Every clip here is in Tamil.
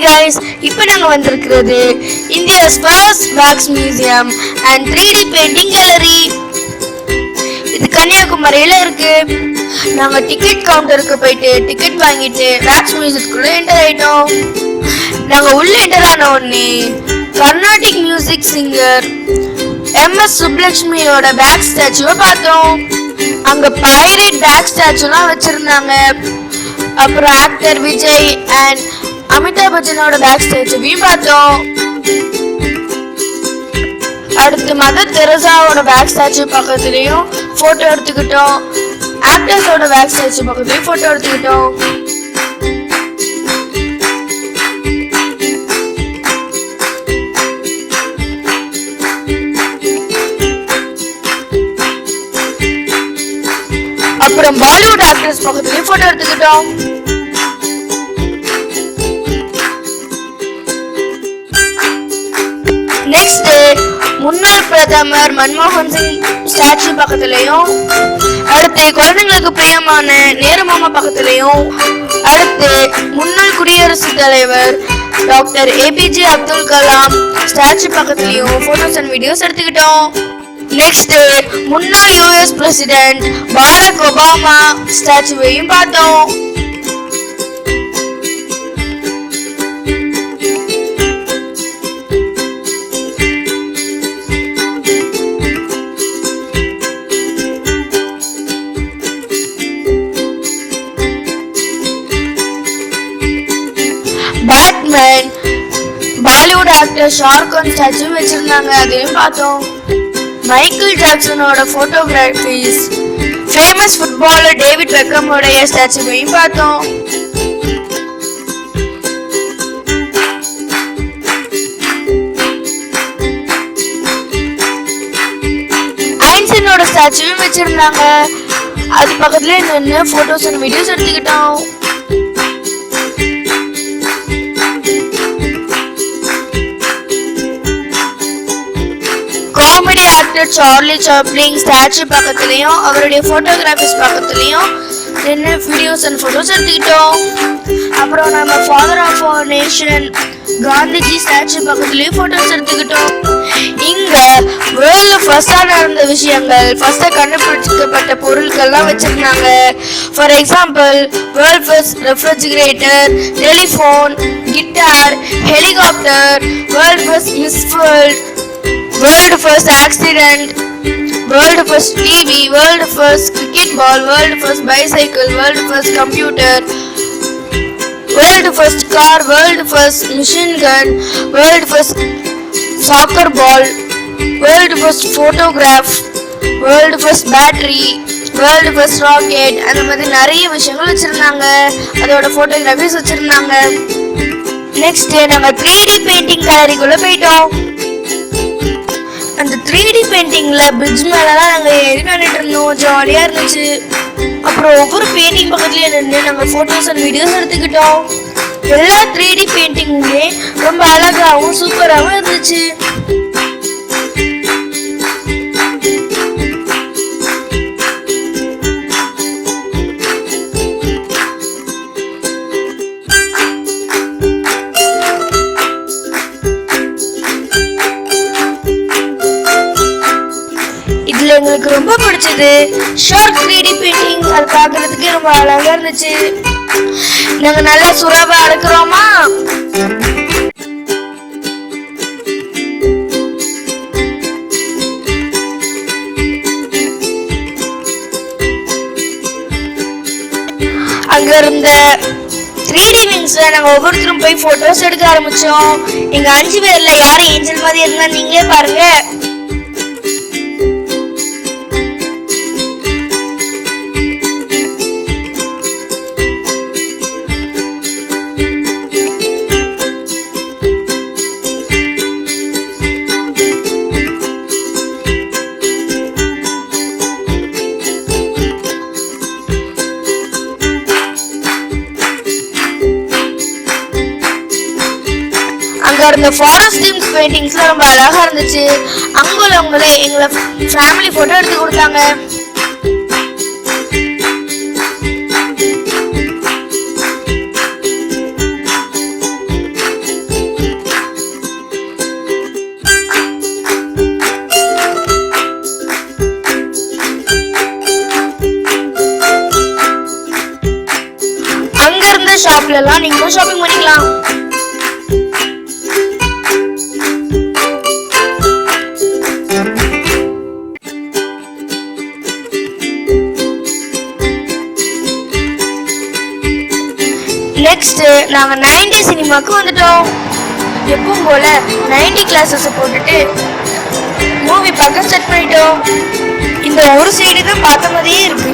guys, இப்போ நாங்க வந்திருக்கிறது India's first wax museum and 3D painting gallery. இது கன்னியாகுமரியில இருக்கு. நாங்க டிக்கெட் கவுண்டருக்கு போயிட்டு டிக்கெட் வாங்கிட்டு wax மியூசியத்துக்குள்ள என்டர் ஆயிட்டோம். நாங்க உள்ள என்டர் ஆன உடனே கர்நாடிக் மியூசிக் சிங்கர் MS சுப்லட்சுமியோட பேக் ஸ்டாச்சுவை பார்த்தோம். அங்க பைரேட் பேக் ஸ்டாச்சுலாம் வச்சிருந்தாங்க. அப்புறம் ஆக்டர் விஜய் அண்ட் அமிதாப் பச்சனோட பேக் ஸ்டாச்சுவையும் பார்த்தோம். அடுத்து மதர் தெரசாவோட பேக் ஸ்டாச்சு பக்கத்துலயும் போட்டோ எடுத்துக்கிட்டோம். ஆக்டர்ஸோட பேக் ஸ்டாச்சு பக்கத்துலயும் போட்டோ எடுத்துக்கிட்டோம். அப்புறம் பாலிவுட் ஆக்டர்ஸ் பக்கத்துலயும் போட்டோ எடுத்துக்கிட்டோம். நெக்ஸ்ட் முன்னாள் பிரதமர் மன்மோகன் சிங் ஸ்டாச்சு பக்கத்துலயும், அடுத்து குழந்தைங்களுக்கு பிரியமான நேரு மாமா பக்கத்துலயும், அடுத்து முன்னாள் குடியரசுத் தலைவர் doctor APJ Abdul Kalam statue பக்கத்துலயும் போட்டோஸ் அண்ட் வீடியோஸ் எடுத்துக்கிட்டோம். நெக்ஸ்ட் முன்னாள் US பிரசிடென்ட் பராக் ஒபாமா ஸ்டாச்சுவையும் பார்த்தோம். Batman Bollywood actor Shah Rukh Khan statue வச்சிருந்தாங்க, அதையும் பார்த்தோம். மைக்கேல் ஜாக்சனோட போட்டோகிராஃபிஸ், ஃபேமஸ் ஃபுட்பாலர் டேவிட் பெக்கமோட ஸ்டாச்சுவையும் பார்த்தோம். ஐன்ஸ்டீனோட ஸ்டாச்சுவும் வச்சிருந்தாங்க. அது பக்கத்துல நின்று போட்டோஸ் அண்ட் வீடியோஸ் எடுத்துக்கிட்டோம். Comedy actor Charlie Chaplin statue பக்கத்துலயும் அவருடைய போட்டோகிராஃபிஸ் பக்கத்துலயும் நின்று வீடியோஸ் அண்ட் போட்டோஸ் எடுத்துக்கிட்டோம். அப்புறம் நம்ம father of our nation Gandhiji statue பக்கத்துலயும் போட்டோஸ் எடுத்துக்கிட்டோம். இங்க வேர்ல்ட்ல ஃபர்ஸ்டா நடந்த விஷயங்கள், ஃபர்ஸ்டா கண்டுபிடிக்கப்பட்ட பொருட்கள்லாம் வச்சிருந்தாங்க. For example world first refrigerator, telephone, guitar, helicopter, world first miss world, world first accident, world first TV, world first cricket ball, world first bicycle, world first computer, world first car, world first machine gun, world first soccer ball, world first photograph, world first battery, world first rocket. அந்த மாதிரி நிறைய விஷயங்கள் வச்சிருந்தாங்க. அதோட போட்டோகிராஃபிஸ் வச்சிருந்தாங்க. நெக்ஸ்ட் நம்ம 3D பெயிண்டிங் கேலரிக்குள்ள போயிட்டோம். அந்த 3D பெயிண்டிங்ல பிரிட்ஜ் மேலலாம் நாங்க ஏறி பண்ணிட்டு இருந்தோம். ஜாலியா இருந்துச்சு. அப்புறம் ஒவ்வொரு பெயிண்டிங் பக்கத்துலயே நின்று நாங்க போட்டோஸ் அண்ட் வீடியோஸ் எடுத்துக்கிட்டோம். எல்லா 3D பெயிண்டிங்குமே ரொம்ப அழகாவும் சூப்பராகவும் இருந்துச்சு. இதுல எங்களுக்கு ரொம்ப பிடிச்சது ஷார்க் 3D பெயிண்டிங். அது பார்க்கறதுக்கு ரொம்ப அழகா இருந்துச்சு. நாங்க நல்லா சுறவா இருக்கிறோமா. அங்க இருந்த 3D விங்ஸ்ல நாங்க ஒவ்வொருத்தரும் போய் போட்டோஸ் எடுக்க ஆரம்பிச்சோம். எங்க 5 பேர்ல யாரு ஏஞ்சல் மாதிரி இருந்தா நீங்களே பாருங்க. அங்க இருந்த ஃபாரஸ்ட் தீம்ஸ் பெயிண்டிங்ஸ்லாம் ரொம்ப அழகா இருந்துச்சு. அங்க உள்ளவங்களே எங்களை ஃபேமிலி போட்டோ எடுத்து கொடுத்தாங்க. ஷாப்ல எல்லாம் நீங்களும் ஷாப்பிங் பண்ணிக்கலாம். நெக்ஸ்ட் நாங்க 90 சினிமாக்கு வந்துட்டோம். எப்பவும் போல 90 கிளாஸஸ் போட்டுட்டு மூவி பார்க்க ஸ்டார்ட் பண்ணிட்டோம். இந்த ஒரு சைடு தான் பார்த்த மாதிரியே இருக்கு.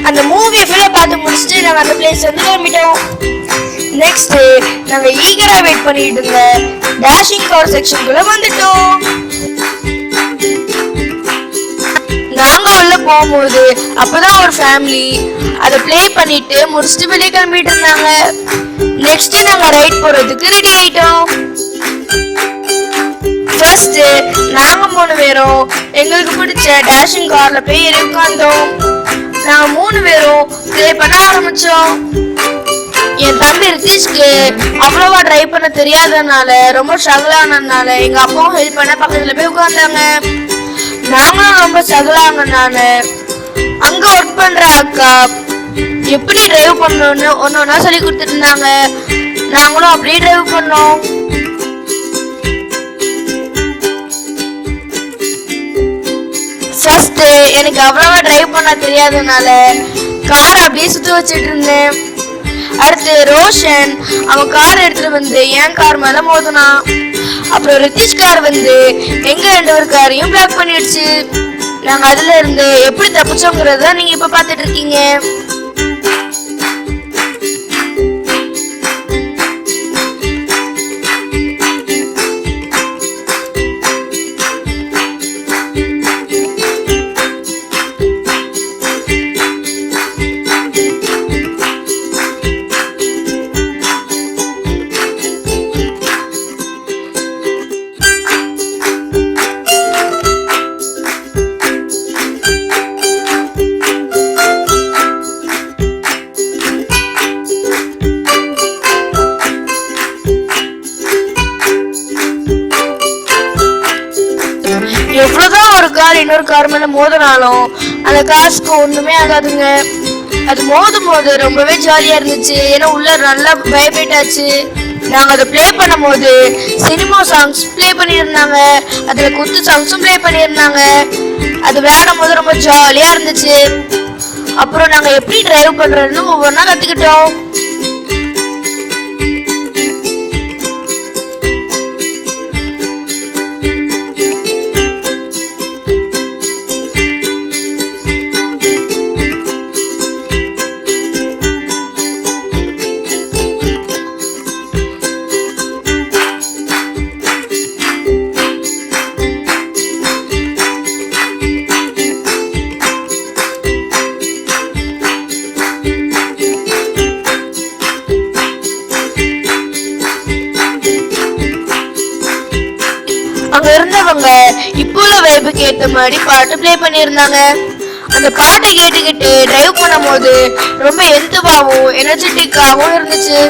அந்த மூவியை ஃபுல்லாக பார்த்து முடிச்சுட்டு நாங்கள் அந்த பிளேஸ் வந்து கிளம்பிட்டோம். நெக்ஸ்ட் நாங்கள் ஈகராக வெயிட் பண்ணிட்டு இருந்த டேஷிங் கார் செக்ஷனுக்குள்ள வந்துட்டோம். நாங்கள் உள்ள போகும்போது அப்பதான் ஒரு ஃபேமிலி அதை ப்ளே பண்ணிட்டு முடிச்சுட்டு வெளியே கிளம்பிட்டு இருந்தாங்க. நெக்ஸ்ட் நாங்கள் ரைட் போறதுக்கு ரெடி ஆயிட்டோம். ஃபர்ஸ்ட் நாங்க 3 பேரும் எங்களுக்கு பிடிச்ச டேஷிங் கார்ல போய் ஏறி உட்கார்ந்தோம். நாங்க 3 பேரும் ப்ளே பண்ண ஆரம்பிச்சோம். என் தம்பி ரித்திஷ்க்கு அவ்வளவா டிரைவ் பண்ண தெரியாதனால ரொம்ப ஸ்ட்ரகிள் ஆனதுனால எங்க அப்பாவும் ஹெல்ப் பண்ண பக்கத்துல போய் உட்கார்ந்தாங்க. நாங்களும் ரொம்ப ஸ்ட்ரகிள் ஆனதுனால அங்க ஒர்க் பண்ற அக்கா எப்படி டிரைவ் பண்ணணும்னு ஒன்னொன்னா சொல்லி கொடுத்துட்டு இருந்தாங்க. நாங்களும் அப்படியே டிரைவ் பண்ணோம். ஃபர்ஸ்ட் எனக்கு அவ்வளவா டிரைவ் பண்ண தெரியாதனால கார் அப்படியே சுத்தி வச்சுட்டு இருந்தேன். அடுத்து ரோஷன் அவன் கார் எடுத்துட்டு வந்து என் கார் மேல மோதினான். அப்புறம் ரித்திஷ் கார் வந்து எங்க 2 பேர் காரையும் பிளாக் பண்ணிடுச்சு. நாங்க அதுல இருந்து எப்படி தப்பிச்சோங்கிறத நீங்க இப்ப பாத்துட்டு இருக்கீங்க. எவ்வளவுதான் ஒரு கார் இன்னொரு கார் மேல மோதினாலும் அந்த காசுக்கு ஒண்ணுமே ஆகாதுங்க. அது மோதும் போது ரொம்பவே ஜாலியா இருந்துச்சு. ஏன்னா உள்ள நல்லா வைப்ரேட் ஆச்சு. நாங்க அதை ப்ளே பண்ணும் போது சினிமா சாங்ஸ் ப்ளே பண்ணியிருந்தாங்க. அதுல குத்து சாங்ஸும் ப்ளே பண்ணியிருந்தாங்க. அது விளையாடும் போது ரொம்ப ஜாலியா இருந்துச்சு. அப்புறம் நாங்க எப்படி டிரைவ் பண்றதுன்னு ஒவ்வொன்றா கத்துக்கிட்டோம். அங்க இருந்தவங்க இப்போ உள்ள வைபுக்கு ஏத்த மாதிரி பாட்டு ப்ளே பண்ணியிருந்தாங்க. அந்த பாட்டை கேட்டுக்கிட்டு டிரைவ் பண்ணும் போது ரொம்ப எந்தவாவும் எனர்ஜெட்டிக்காவும் இருந்துச்சு.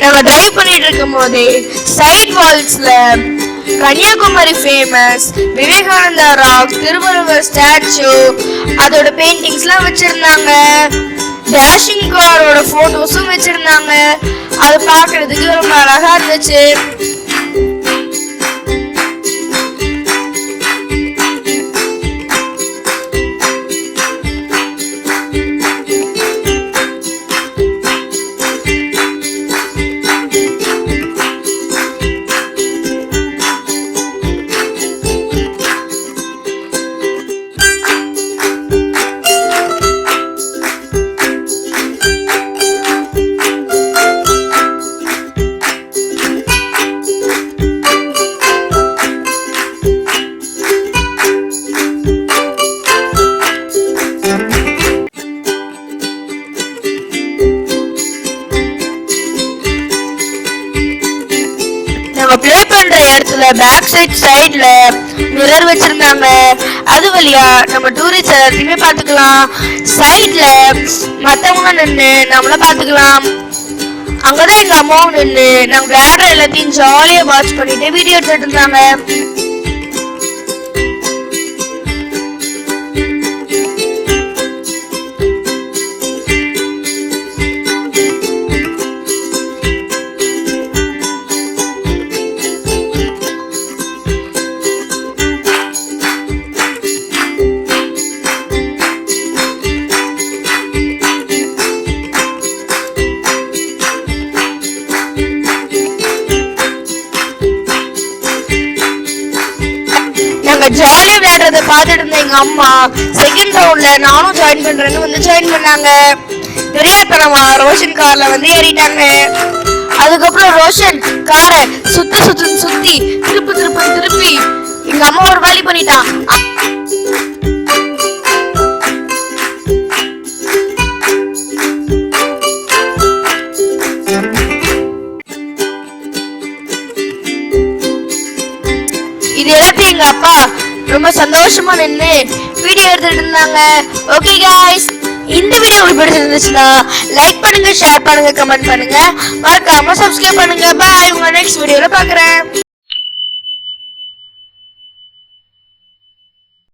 நாங்க டிரைவ் பண்ணிட்டு இருக்கும் போதே சைட் வால்ஸ்ல Kanyakumari famous Vivekananda rock, Thiruvalluvar statue, அதோட பெயிண்டிங்ஸ்லாம் வச்சிருந்தாங்க. டேஷிங் காரோட போட்டோஸும் வச்சிருந்தாங்க. அது பார்க்கிறதுக்கு ரொம்ப அழகா இருந்துச்சு. பேக் சைடுல மிரர் வச்சிருந்தாங்க. அது வழியா நம்ம டூரிஸ்ட் எல்லாத்தையுமே பார்த்துக்கலாம். சைட்ல மத்தவங்க நின்று நம்மள பார்த்துக்கலாம். அங்கதான் எங்க அம்மாவும் நின்று நாங்க விளையாடுற எல்லாத்தையும் ஜாலியா வாட்ச் பண்ணிட்டு வீடியோ எடுத்துட்டு இருந்தாங்க. நாங்க ஜாலியா விளையாடுறத பார்த்துட்டு இருந்த எங்க அம்மா செகண்ட் ரவுண்ட்ல நானும் ஜாயின் பண்றேன்னு வந்து ஜாயின் பண்ணாங்க. தெரியாதனமா ரோஷன் கார்ல வந்து ஏறிட்டாங்க. அதுக்கப்புறம் ரோஷன் காரை சுத்தி திருப்பி எங்க அம்மா ஒரு வழி பண்ணிட்டான். இது எல்லாத்தையும் எங்க அப்பா ரொம்ப சந்தோஷமா நின்று வீடியோ எடுத்துட்டு இருந்தாங்க. ஓகே गाइस, இந்த வீடியோ உங்களுக்கு பிடிச்சிருந்துச்சுன்னா லைக் பண்ணுங்க, ஷேர் பண்ணுங்க, கமெண்ட் பண்ணுங்க, மறக்காம சப்ஸ்கிரைப் பண்ணுங்க. பை, உங்க நெக்ஸ்ட் வீடியோல பார்க்கறேன்.